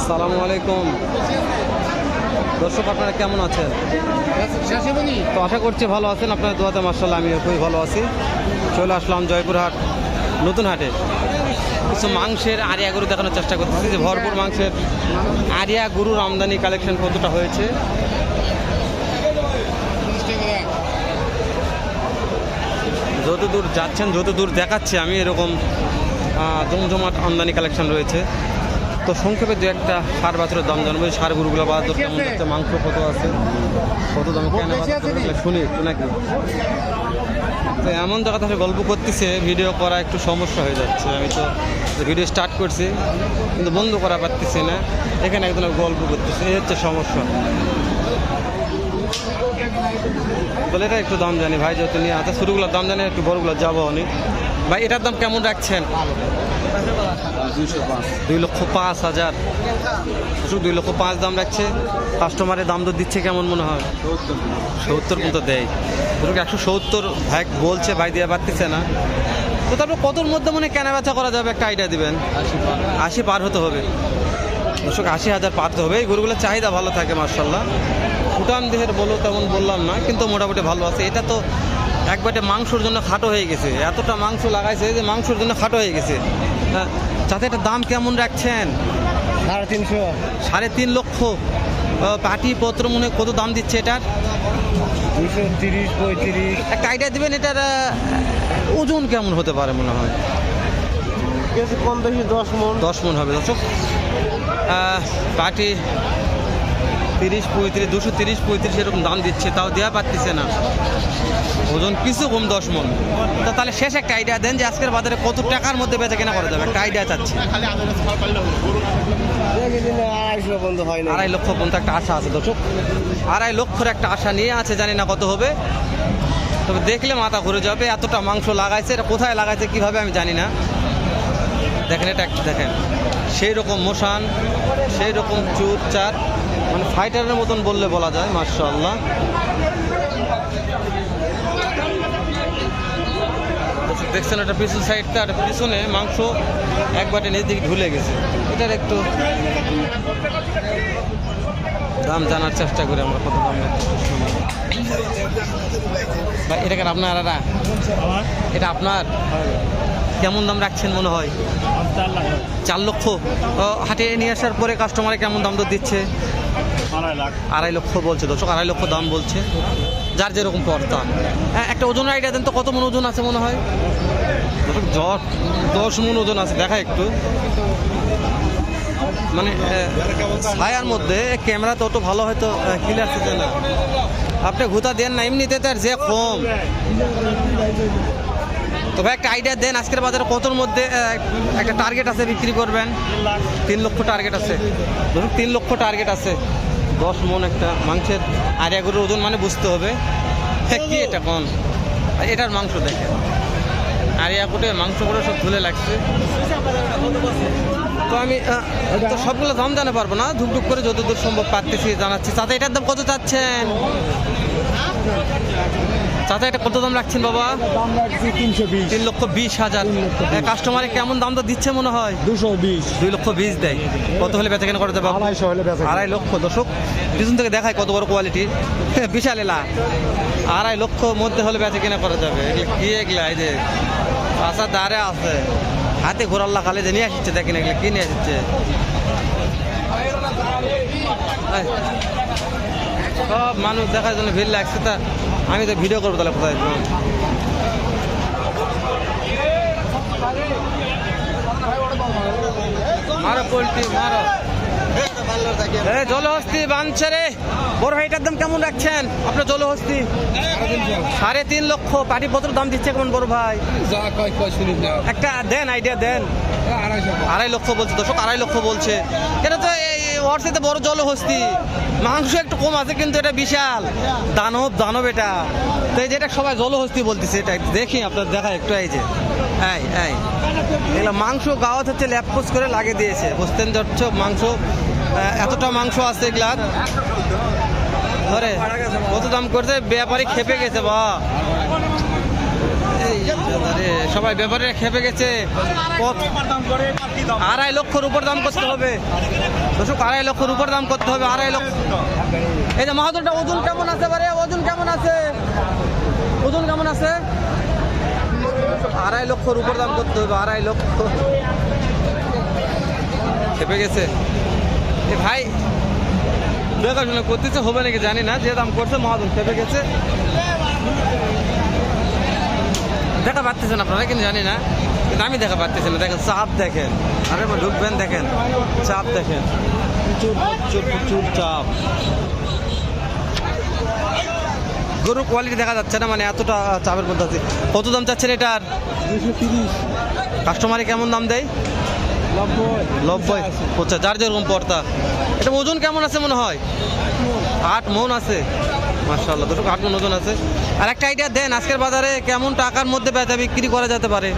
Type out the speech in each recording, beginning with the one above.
আসসালামু আলাইকুম দর্শক, আপনারা কেমন আছেন? তো আশা করছি ভালো আছেন। আপনার দোয়াতে মাশাআল্লাহ আমিও খুবই ভালো আছি। চলে আসলাম জয়পুরহাট নতুন হাটে। কিছু মাংসের আরিয়া গরু দেখানোর চেষ্টা করতেছি, যে ভরপুর মাংসের আরিয়া গরুর আমদানি কালেকশন কতটা হয়েছে। যত দূর যাচ্ছেন, যত দূর দেখাচ্ছে আমি, এরকম জমজমাট আমদানি কালেকশন রয়েছে। তো সংক্ষেপে দু একটা সার বাছুরের দাম জানবো। সার গরুগুলো বাজার কেমন যাচ্ছে, মাংস কত আছে, কত দাম কেন শুনি একটু নাকি। তো এমন জায়গা থেকে গল্প করতেছে, ভিডিও করা একটু সমস্যা হয়ে যাচ্ছে। আমি তো ভিডিও স্টার্ট করছি কিন্তু বন্ধ করা পারতেছি না। এখানে একদম গল্প করতেছে, এই হচ্ছে সমস্যা। বলে এটা একটু দাম জানি ভাই, যেহেতু নিয়ে আচ্ছা শুরুগুলোর দাম জানি, একটু বড়গুলো যাবো অনেক। ভাই এটার দাম কেমন রাখছেন? 2,05,000। 2,05,000 দাম রাখছে। কাস্টমারের দাম দর দিচ্ছে কেমন মনে হয়? 70 মতো দেয়। 170 ভাই বলছে, ভাই দিয়ে পারতেছে না। তো তারপর কতর মধ্যে মনে কেনা বেচা করা যাবে একটা আইডিয়া দিবেন? 80 পার হতে হবে দর্শক, 80,000 পার হতে হবে। এই গরুগুলোর চাহিদা ভালো থাকে মাশাআল্লাহ। ফুটান দেহের বলো তেমন বললাম না, কিন্তু মোটামুটি ভালো আছে। এটা তো একবারে মাংসর জন্য খাটো হয়ে গেছে, এতটা মাংস লাগাইছে যে মাংসর জন্য খাটো হয়ে গেছে। হ্যাঁ, যাতে এটা দাম কেমন রাখছেন? 3.5 লক্ষ। পাটি পত্র মনে কত দাম দিচ্ছে এটার? 230-35। একটা আইডিয়া দিবেন এটার ওজন কেমন হতে পারে মনে হয়? কম বেশি 10 মণ হবে দর্শক। পাটি 30-35, 230-35 এরকম দাম দিচ্ছে, তাও দেওয়া পারতেছে না। ওজন কিছু কম 10 মণ। তো তাহলে শেষ একটা আইডিয়া দেন যে আজকের বাজারে কত টাকার মধ্যে বেচা কেনা করা যাবে, একটা আইডিয়া চাচ্ছি। 2.5 লক্ষ পর্যন্ত একটা আশা আছে দর্শক। 2.5 লক্ষের একটা আশা নিয়ে আছে, জানি না কত হবে। তবে দেখলে মাথা ঘুরে যাবে, এতটা মাংস লাগাইছে। এটা কোথায় লাগাইছে কীভাবে আমি জানি না। দেখেন এটা একটু দেখেন, সেই রকম মোশান, সেই রকম চুর চার, মানে ফাইটারের মতন বললে বলা যায় মাশাআল্লাহ। দেখছেন এটা পিছন সাইডটা, আর পিছনে মাংস একবারে নিজ দিকে ঢুলে গেছে। এটার একটু দাম জানার চেষ্টা করি আমরা, কত দাম ভাই। এটা কেন আপনার? এটা আপনার কেমন দাম রাখছেন মনে হয়? 4 লক্ষ। হাটে নিয়ে আসার পরে কাস্টমারে কেমন দাম দর দিচ্ছে? 2.5 লক্ষ বলছে দর্শক, 2.5 লক্ষ দাম বলছে, যার যেরকম পর্তা। হ্যাঁ, একটা ওজন আইডিয়া দেন তো, কত মন ওজন আছে মনে হয়? 10 মন ওজন আছে। দেখা একটু, মানে ছায়ার মধ্যে ক্যামেরা তো অত ভালো হয়তো ক্লিয়ার আছে না। আপনি ঘুতা দেন না, এমনিতে তার যে কম। তো ভাই একটা আইডিয়া দেন, আজকের বাজারে কতর মধ্যে একটা টার্গেট আছে বিক্রি করবেন? 3 লক্ষ টার্গেট আছে ধরুন, 3 লক্ষ টার্গেট আছে। 10 মণ একটা মাংসের আরিয়া গরুর ওজন মানে বুঝতে হবে কি এটা কোন। এটার মাংস দেখে আরিয়া কোটে মাংস করে সব ধুলে লাগছে। তো আমি তো সবগুলো দাম জানা পারবো না, ধুকধুক করে যতদূর সম্ভব পারতেছি জানাচ্ছি। চাচা এটার দাম কত চাচ্ছেন? চাচা এটা কত দাম রাখছেন বাবা? 3,20,000। কাস্টমারে কেমন দাম তো দিচ্ছে মনে হয়? 2,20,000 দেয়। কত হলে বেচা কেনা করা যাবে? 2.5 লক্ষ দর্শক। পিছন থেকে দেখায় কত বড় কোয়ালিটির, বিশাল এলা। 2.5 লক্ষ মধ্যে হলে বেচা কেনা করা যাবে। এগুলো কি? এগুলা এই যে আশা দাঁড়ে আছে, হাতে ঘোরাল্লা খালে যে নিয়ে আসছে, দেখেন এগুলো কি নিয়ে আসছে। সব মানুষ দেখার জন্য ভিড় লাগছে। তা আমি তো ভিডিও করবো, তাহলে কোথায় মারো পোল্ট্রি মারো। জলহস্তি বাঞ্ছে রে বড় ভাই, এটার দাম কেমন রাখছেন আপনার? জলহস্তি 3.5 লক্ষ। পাটি পত্র দাম দিচ্ছে কেমন বড় ভাই? একটা দেন, আইডিয়া দেন। 2.5 লক্ষ বলছে দর্শক, 2.5 লক্ষ বলছে। এটা তো ওর সাথে বড় জলহস্তি, মাংস একটু কম আছে, কিন্তু এটা বিশাল দানব এটা। তো এই যে এটা সবাই জলহস্তি বলতেছে, এটা দেখি আপনার দেখা একটু। এই যে এগুলো মাংস গাওয়াত হচ্ছে ল্যাপপোস করে লাগিয়ে দিয়েছে, বুঝতেন দর্শক। মাংস এতটা মাংস আছে এগুলার ধরে, কত দাম করছে ব্যাপারী খেপে গেছে বা। এই বাজারে সবাই ব্যাপারে খেপে গেছে। 2.5 লক্ষর উপর দাম করতে হবে দর্শক, 2.5 লক্ষর উপর দাম করতে হবে, 2.5 লক্ষ। এই যে মাহাজনটা ওজন কেমন আছে বারে, ওজন কেমন আছে, ওজন কেমন আছে? 2.5 লক্ষর উপর দাম করতে হবে, 2.5 লক্ষ। খেপে গেছে এ ভাই, দেখাশোনা করতেছে হবে নাকি জানি না, যে দাম করছে মহাজন খেপে গেছে। দেখা পাচ্ছেন আপনারা কিন্তু জানি না, কিন্তু আমি দেখা পাচ্ছি না। দেখেন চাপ, দেখেন আরে ঢুকবেন, দেখেন চাপ, দেখেন প্রচুর প্রচুর প্রচুর চাপ। গরুর কোয়ালিটি দেখা যাচ্ছে না, মানে এতটা চাপের মধ্যে আছে। কত দাম চাচ্ছেন এটার? 230, কাস্টমারে কেমন দাম দেয়? 90, 50, যার যেরকম পড়তা। এটা ওজন কেমন আছে মনে হয়? 8 মণ আছে, মাশাআল্লাহ দুটো 8 মণ ওজন আছে। আর একটা আইডিয়া দেন আজকের বাজারে কেমন টাকার মধ্যে বেচা বিক্রি করা যেতে পারে?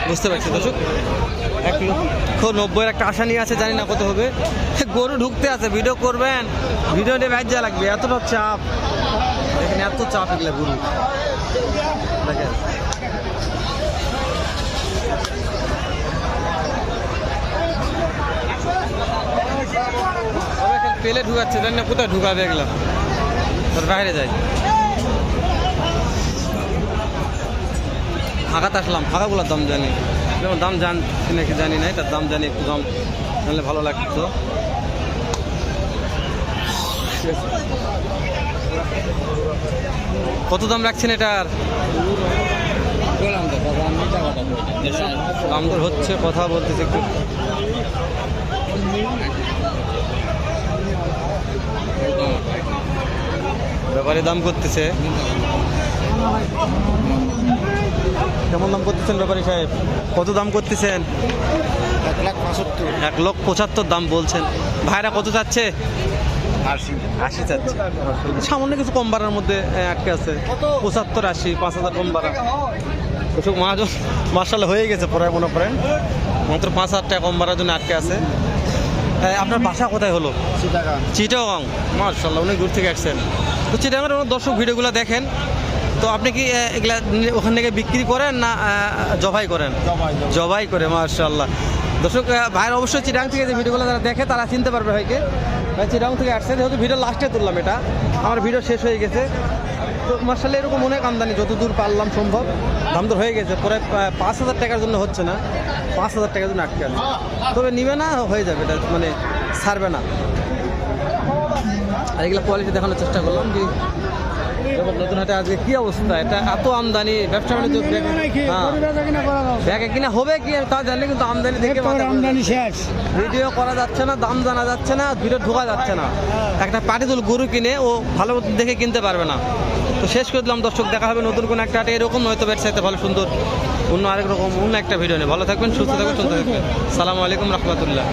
বুঝতে পারছি দর্শক, 1,90,000 একটা আশা নিয়ে আছে, জানি না কত হবে। গরু ঢুকতে আছে, ভিডিও করবেন, ভিডিও নিয়ে ব্যাচ যা লাগবে, এতটা চাপ দেখেন, এত চাপ এগুলো গরু দেখেন। পেলে ঢুকাচ্ছে, জানি না কোথায় ঢুকাবে এগুলো, তোর বাইরে যাই। ফাঁকাতে আসলাম, ফাঁকাগুলোর দাম জানি, যেমন দাম জানছি নাকি জানি না, এটার দাম জানি, একটু দাম জানলে ভালো লাগতো। কত দাম রাখছেন এটার? দাম দর হচ্ছে, কথা বলতেছে একটু। ব্যাপারে দাম করতেছে, কেমন দাম করতেছেন ব্যাপারী সাহেব? কত দাম করতেছেন? 1,75,000 দাম বলছেন। ভাইরা কত যাচ্ছে? 80 যাচ্ছে। সামান্য কিছু কম বাড়ার মধ্যে আটকে আছে, 75, 80, 5,000 কম বাড়া। ওসব মহাজন মার্শাল হয়ে গেছে প্রায়, মনে করেন মাত্র 5,000 টাকা কম বাড়ার জন্য আটকে আছে। আপনার বাসা কোথায় হলো? চিটাগাং। মার্শাল্লাহ, অনেক দূর থেকে আসছেন। তো চিটাগাংয়ের অনেক দর্শক ভিডিওগুলো দেখেন, তো আপনি কি এগুলা ওখান থেকে বিক্রি করেন না জবাই করেন? জবাই করে, মার্শাল্লাহ। দর্শক ভাইয়ের অবশ্যই চিটাগাং থেকে যে ভিডিওগুলো যারা দেখে তারা চিনতে পারবে ভাইকে। ভাই চিটাগাং থেকে আসছে, যেহেতু ভিডিও লাস্টে তুললাম, এটা আমার ভিডিও শেষ হয়ে গেছে। তো মার্শাল্লাহ এরকম অনেক আমদানি, যতদূর পারলাম সম্ভব দাম দর হয়ে গেছে। প্রায় 5,000 টাকার জন্য হচ্ছে না, 5,000 টাকার জন্য আটকে আছে। তবে নিবে না, হয়ে যাবে, এটা মানে ছাড়বে না। আর এগুলো কোয়ালিটি দেখানোর চেষ্টা করলাম যে নতুন হাটে আজকে কি অবস্থা, এটা এত আমদানি, ব্যবসা বাণিজ্য ব্যাগে কিনা হবে কি তা জানলে, কিন্তু আমদানি দেখে আমদানি শেষ, ভিডিও করা যাচ্ছে না, দাম জানা যাচ্ছে না, ভিডিও ঢোকা যাচ্ছে না। একটা পাটিতুল গরু কিনে ও ভালো দেখে কিনতে পারবে না। তো শেষ করে দিলাম দর্শক, দেখা হবে নতুন কোনো একটা হাটে এরকম, হয়তো ব্যবসায়ীতে ভালো সুন্দর অন্য আরেক রকম অন্য একটা ভিডিও নিয়ে। ভালো থাকবেন, সুস্থ থাকবেন, সুন্দর থাকবেন। সালামু আলাইকুম রহমতুল্লাহ।